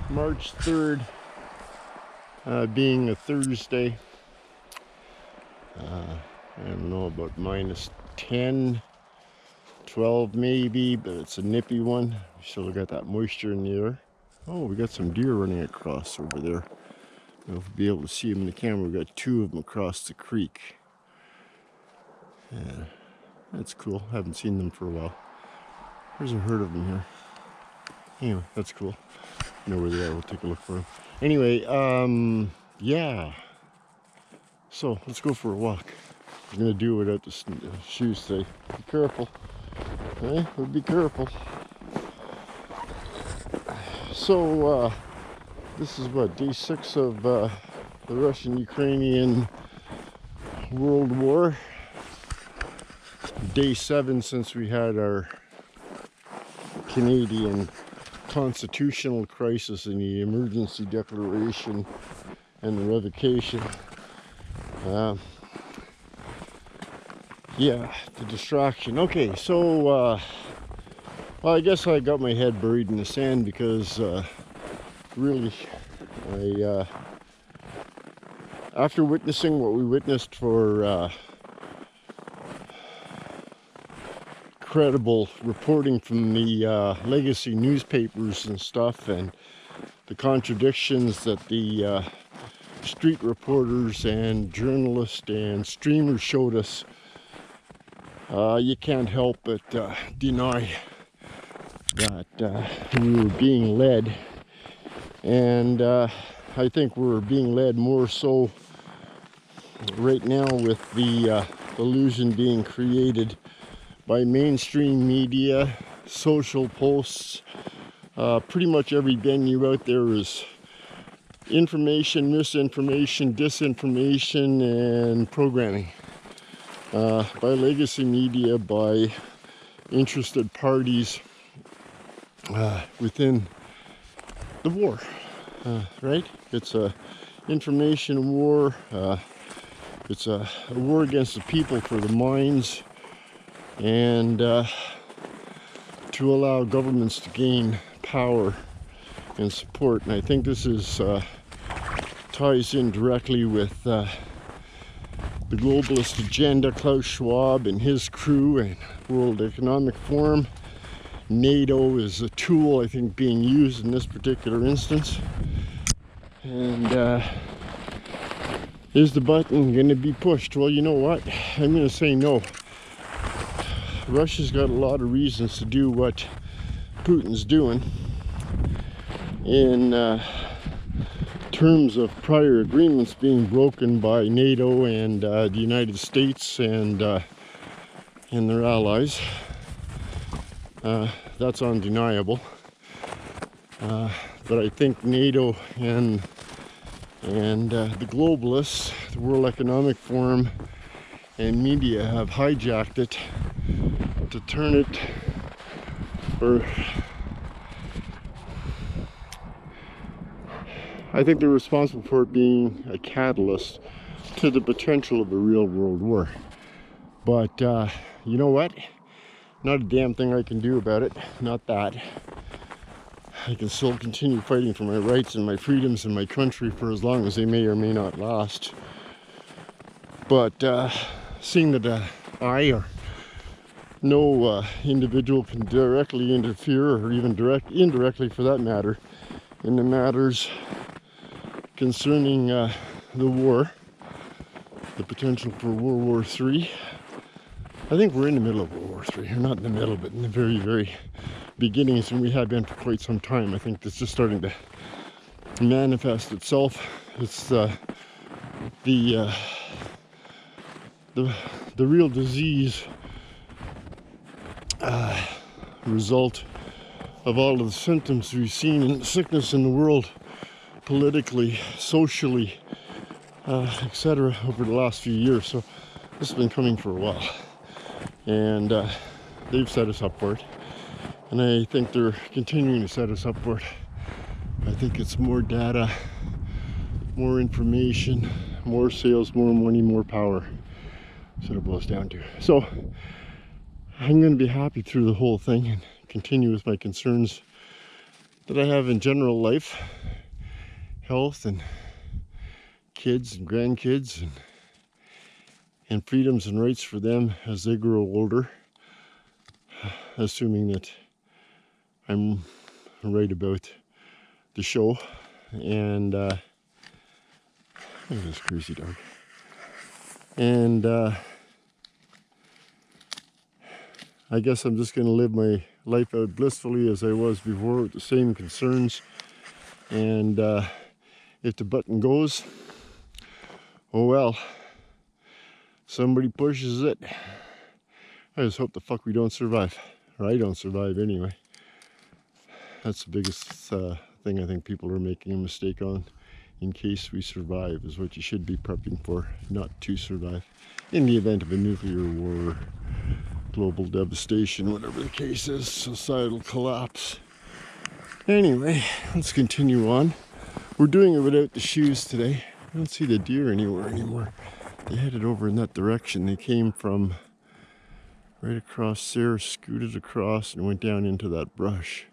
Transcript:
March 3rd, being a Thursday. I don't know, about minus 10, 12 maybe, but it's a nippy one. We still got that moisture in the air. Oh, we got some deer running across over there. I don't know if we'll be able to see them in the camera. We got 2 of them across the creek. Yeah, that's cool. Haven't seen them for a while. There's a herd of them here. Anyway, that's cool. Know where they are. We'll take a look for them. Anyway, yeah. So let's go for a walk. I'm gonna do it without the shoes today. Be careful. Okay, we'll be careful. So this is what, day 6 of the Russian-Ukrainian World War. Day 7 since we had our Canadian constitutional crisis and the emergency declaration and the revocation. Yeah, the distraction. Okay, so well, I guess I got my head buried in the sand because really, after witnessing what we witnessed for credible reporting from the legacy newspapers and stuff, and the contradictions that the street reporters and journalists and streamers showed us, you can't help but deny that we were being led. And I think we're being led more so right now with the illusion being created by mainstream media, social posts. Pretty much every venue out there is information, misinformation, disinformation, and programming. By legacy media, by interested parties within the war, right? It's a information war. It's a war against the people for the minds, and to allow governments to gain power and support. And I think this is ties in directly with the globalist agenda, Klaus Schwab and his crew, and World Economic Forum. NATO is a tool, I think, being used in this particular instance. And is the button going to be pushed? Well, you know what? I'm going to say no. Russia's got a lot of reasons to do what Putin's doing in terms of prior agreements being broken by NATO and the United States and their allies. That's undeniable. But I think NATO and the globalists, the World Economic Forum, and media have hijacked it to turn it, or I think they're responsible for it being a catalyst to the potential of a real world war. But you know what? Not a damn thing I can do about it. Not that. I can still continue fighting for my rights and my freedoms in my country for as long as they may or may not last. But seeing that I or no individual can directly interfere, or even indirectly for that matter, in the matters concerning the war, the potential for World War III. I think we're in the middle of World War III. We're not in the middle, but in the very, very beginnings, and we have been for quite some time. I think it's just starting to manifest itself. It's the real disease result of all of the symptoms we've seen in sickness in the world, politically, socially, etc., over the last few years. So this has been coming for a while, and they've set us up for it, and I think they're continuing to set us up for it. I think it's more data, more information, more sales, more money, more power. That's what it boils down to. So I'm going to be happy through the whole thing and continue with my concerns that I have in general life, health and kids and grandkids, and freedoms and rights for them as they grow older, assuming that I'm right about the show. And look at this crazy dog. And I guess I'm just going to live my life out blissfully as I was before, with the same concerns. And if the button goes, oh well, somebody pushes it. I just hope the fuck we don't survive, or I don't survive anyway. That's the biggest thing I think people are making a mistake on. In case we survive is what you should be prepping for, not to survive. In the event of a nuclear war, global devastation, whatever the case is, societal collapse. Anyway, let's continue on. We're doing it without the shoes today. I don't see the deer anymore. They headed over in that direction. They came from right across there, scooted across, and went down into that brush.